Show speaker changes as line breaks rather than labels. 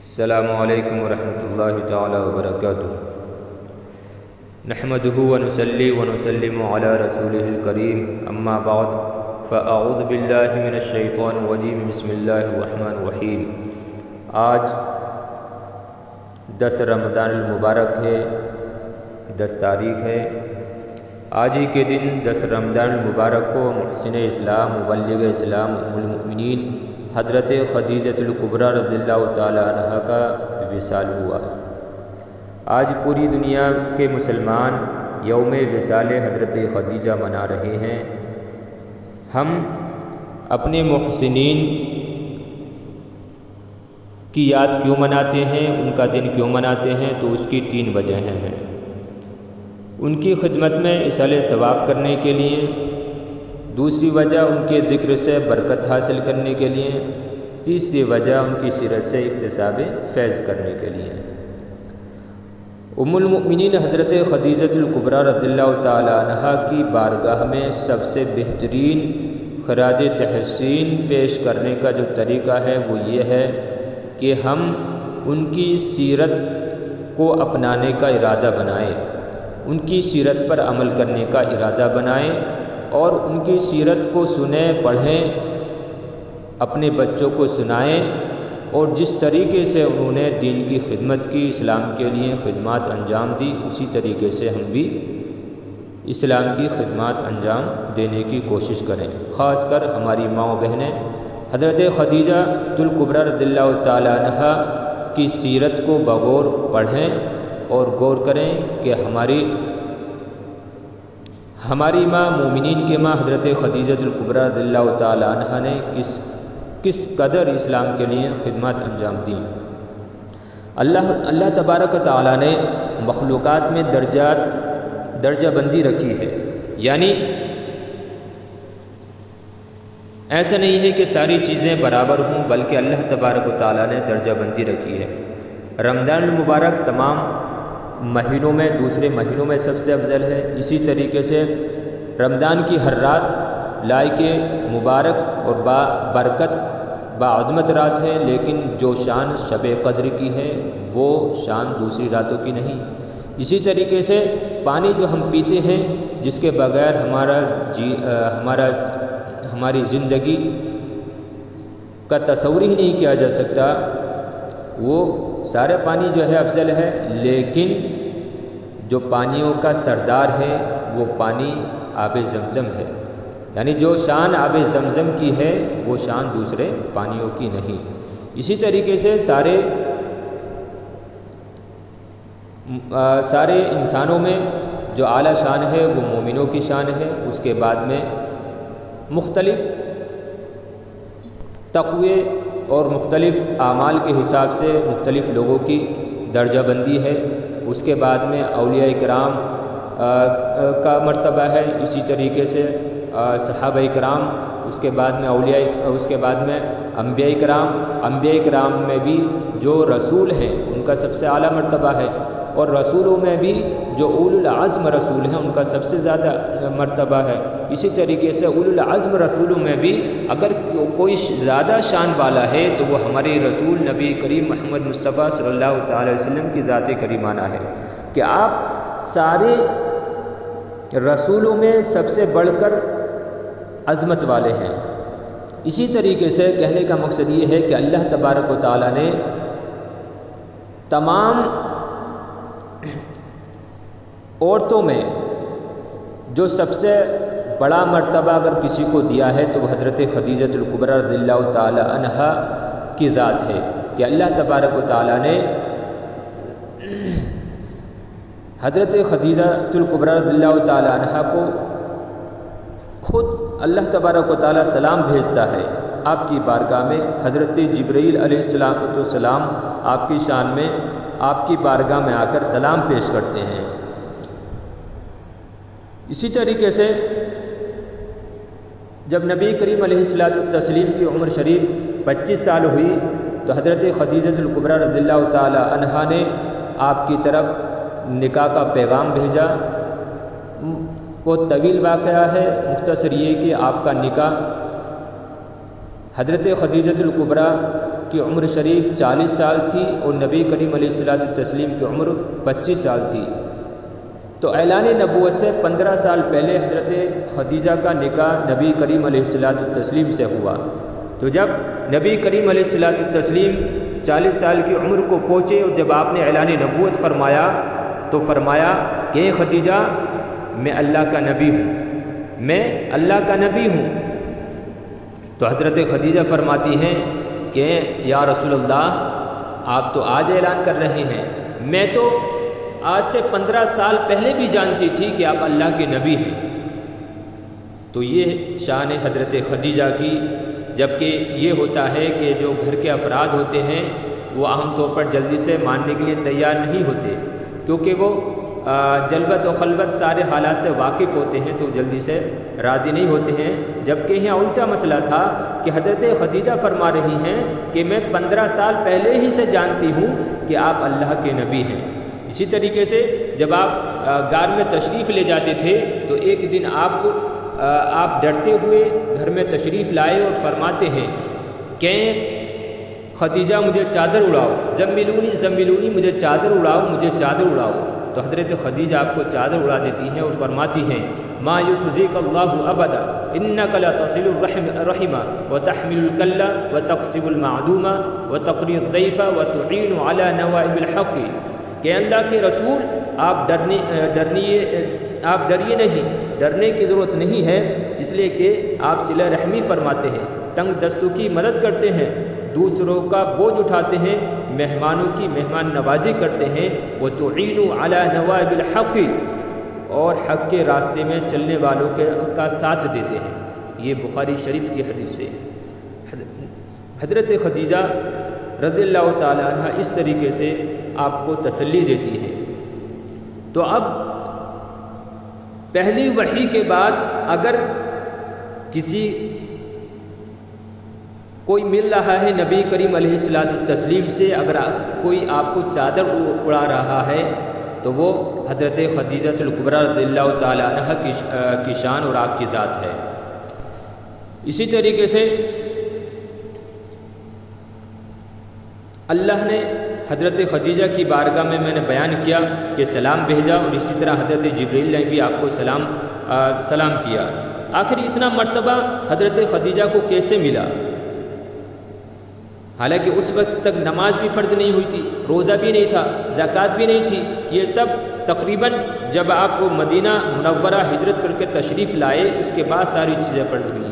السلام علیکم ورحمۃ اللہ تعالی وبرکاتہ۔ نحمده ونصلی ونسلم علی رسوله الکریم، اما بعد فاعوذ باللہ من الشیطان الرجیم، بسم اللہ الرحمن الرحیم۔ آج 10 رمضان المبارک ہے، 10 تاریخ ہے۔ آج ہی کے دن 10 رمضان المبارک کو محسن اسلام، مبلغ اسلام، ام المؤمنین حضرت خدیجۃ الکبریٰ رضی اللہ تعالی عنہا کا وصال ہوا۔ آج پوری دنیا کے مسلمان یوم وصال حضرت خدیجہ منا رہے ہیں۔ ہم اپنے محسنین کی یاد کیوں مناتے ہیں، ان کا دن کیوں مناتے ہیں؟ تو اس کی 3 وجہیں ہیں۔ ان کی خدمت میں ایصال ثواب کرنے کے لیے، دوسری وجہ ان کے ذکر سے برکت حاصل کرنے کے لیے، تیسری وجہ ان کی سیرت سے اکتساب فیض کرنے کے لیے۔ ام المؤمنین حضرت خدیجۃ الکبریٰ رضی اللہ تعالی عنہا کی بارگاہ میں سب سے بہترین خراج تحسین پیش کرنے کا جو طریقہ ہے وہ یہ ہے کہ ہم ان کی سیرت کو اپنانے کا ارادہ بنائیں، ان کی سیرت پر عمل کرنے کا ارادہ بنائیں اور ان کی سیرت کو سنیں، پڑھیں، اپنے بچوں کو سنائیں، اور جس طریقے سے انہوں نے دین کی خدمت کی، اسلام کے لیے خدمات انجام دی، اسی طریقے سے ہم بھی اسلام کی خدمات انجام دینے کی کوشش کریں۔ خاص کر ہماری ماں و بہنیں حضرت خدیجہ الکبریٰ رضی اللہ تعالی عنہا کی سیرت کو بغور پڑھیں اور غور کریں کہ ہماری ماں، مومنین کے ماں حضرت خدیجۃ الکبریٰ رضی اللہ تعالی عنہا نے کس قدر اسلام کے لیے خدمات انجام دی۔ اللہ تبارک و تعالیٰ نے مخلوقات میں درجہ بندی رکھی ہے، یعنی ایسا نہیں ہے کہ ساری چیزیں برابر ہوں، بلکہ اللہ تبارک و تعالیٰ نے درجہ بندی رکھی ہے۔ رمضان المبارک تمام مہینوں میں دوسرے مہینوں میں سب سے افضل ہے۔ اسی طریقے سے رمضان کی ہر رات لائق مبارک اور برکت باعظمت رات ہے، لیکن جو شان شب قدر کی ہے وہ شان دوسری راتوں کی نہیں۔ اسی طریقے سے پانی جو ہم پیتے ہیں، جس کے بغیر ہماری زندگی کا تصور ہی نہیں کیا جا سکتا، وہ سارے پانی جو ہے افضل ہے، لیکن جو پانیوں کا سردار ہے وہ پانی آب زمزم ہے، یعنی جو شان آب زمزم کی ہے وہ شان دوسرے پانیوں کی نہیں۔ اسی طریقے سے سارے انسانوں میں جو اعلیٰ شان ہے وہ مومنوں کی شان ہے۔ اس کے بعد میں مختلف تقوی اور مختلف اعمال کے حساب سے مختلف لوگوں کی درجہ بندی ہے۔ اس کے بعد میں اولیاء کرام کا مرتبہ ہے، اسی طریقے سے صحابہ کرام، اس کے بعد میں انبیاء کرام میں بھی جو رسول ہیں ان کا سب سے اعلیٰ مرتبہ ہے، اور رسولوں میں بھی جو اولو العزم رسول ہیں ان کا سب سے زیادہ مرتبہ ہے۔ اسی طریقے سے اولو العزم رسولوں میں بھی اگر کوئی زیادہ شان والا ہے تو وہ ہمارے رسول نبی کریم محمد مصطفیٰ صلی اللہ تعالی علیہ وسلم کی ذات کریمانہ ہے کہ آپ سارے رسولوں میں سب سے بڑھ کر عظمت والے ہیں۔ اسی طریقے سے کہنے کا مقصد یہ ہے کہ اللہ تبارک و تعالی نے تمام عورتوں میں جو سب سے بڑا مرتبہ اگر کسی کو دیا ہے تو وہ حضرت خدیجۃ الکبریٰ رضی اللہ تعالی عنہا کی ذات ہے کہ اللہ تبارک و تعالی نے حضرت خدیجۃ الکبریٰ رضی اللہ تعالی عنہا کو خود اللہ تبارک و تعالی سلام بھیجتا ہے آپ کی بارگاہ میں۔ حضرت جبرائیل علیہ السلام آپ کی شان میں آپ کی بارگاہ میں آ کر سلام پیش کرتے ہیں۔ اسی طریقے سے جب نبی کریم علیہ السلام کی عمر شریف 25 سال ہوئی تو حضرت خدیجۃ الکبریٰ رضی اللہ تعالی عنہا نے آپ کی طرف نکاح کا پیغام بھیجا۔ وہ طویل واقعہ ہے، مختصر یہ کہ آپ کا نکاح حضرت خدیجۃ الکبریٰ کی عمر شریف 40 سال تھی اور نبی کریم علیہ الصلوۃ والتسلیم کی عمر 25 سال تھی۔ تو اعلان نبوت سے 15 سال پہلے حضرت خدیجہ کا نکاح نبی کریم علیہ الصلوۃ والتسلیم سے ہوا۔ تو جب نبی کریم علیہ الصلوۃ والتسلیم 40 سال کی عمر کو پہنچے اور جب آپ نے اعلان نبوت فرمایا تو فرمایا کہ خدیجہ میں اللہ کا نبی ہوں، میں اللہ کا نبی ہوں۔ تو حضرت خدیجہ فرماتی ہیں کہ یا رسول اللہ آپ تو آج اعلان کر رہے ہیں، میں تو آج سے 15 سال پہلے بھی جانتی تھی کہ آپ اللہ کے نبی ہیں۔ تو یہ شان حضرت خدیجہ کی، جبکہ یہ ہوتا ہے کہ جو گھر کے افراد ہوتے ہیں وہ عام طور پر جلدی سے ماننے کے لیے تیار نہیں ہوتے، کیونکہ وہ جلوت و خلوت سارے حالات سے واقف ہوتے ہیں تو جلدی سے راضی نہیں ہوتے ہیں، جبکہ یہاں الٹا مسئلہ تھا کہ حضرت خدیجہ فرما رہی ہیں کہ میں 15 سال پہلے ہی سے جانتی ہوں کہ آپ اللہ کے نبی ہیں۔ اسی طریقے سے جب آپ غار میں تشریف لے جاتے تھے تو ایک دن آپ ڈرتے ہوئے گھر میں تشریف لائے اور فرماتے ہیں کہ خدیجہ مجھے چادر اڑاؤ، زملونی زملونی، مجھے چادر اڑاؤ، مجھے چادر اڑاؤ۔ تو حضرت خدیجہ آپ کو چادر اڑا دیتی ہیں اور فرماتی ہیں ما یخزیک اللہ ابدا انک لتصل الرحم وتحمل الکل وتقسم المعدوم وتقری الضیف وتعین علی نوائب الحق، کہ اللہ کے رسول آپ ڈریے نہیں، ڈرنے کی ضرورت نہیں ہے، اس لیے کہ آپ صلہ رحمی فرماتے ہیں، تنگ دستوں کی مدد کرتے ہیں، دوسروں کا بوجھ اٹھاتے ہیں، مہمانوں کی مہمان نوازی کرتے ہیں، وہ تعین علی نوائب الحق، اور حق کے راستے میں چلنے والوں کا ساتھ دیتے ہیں۔ یہ بخاری شریف کی حدیث ہے۔ حضرت خدیجہ رضی اللہ تعالی عنہ اس طریقے سے آپ کو تسلی دیتی ہے۔ تو اب پہلی وحی کے بعد اگر کوئی مل رہا ہے نبی کریم علیہ الصلوۃ والتسلیم سے، اگر کوئی آپ کو چادر اڑا رہا ہے تو وہ حضرت خدیجہ الکبریٰ رضی اللہ تعالی عنہ کی شان اور آپ کی ذات ہے۔ اسی طریقے سے اللہ نے حضرت خدیجہ کی بارگاہ میں نے بیان کیا کہ سلام بھیجا، اور اسی طرح حضرت جبریل نے بھی آپ کو سلام کیا۔ آخر اتنا مرتبہ حضرت خدیجہ کو کیسے ملا؟ حالانکہ اس وقت تک نماز بھی فرض نہیں ہوئی تھی، روزہ بھی نہیں تھا، زکوٰۃ بھی نہیں تھی، یہ سب تقریباً جب آپ کو مدینہ منورہ ہجرت کر کے تشریف لائے اس کے بعد ساری چیزیں فرض ہوئی۔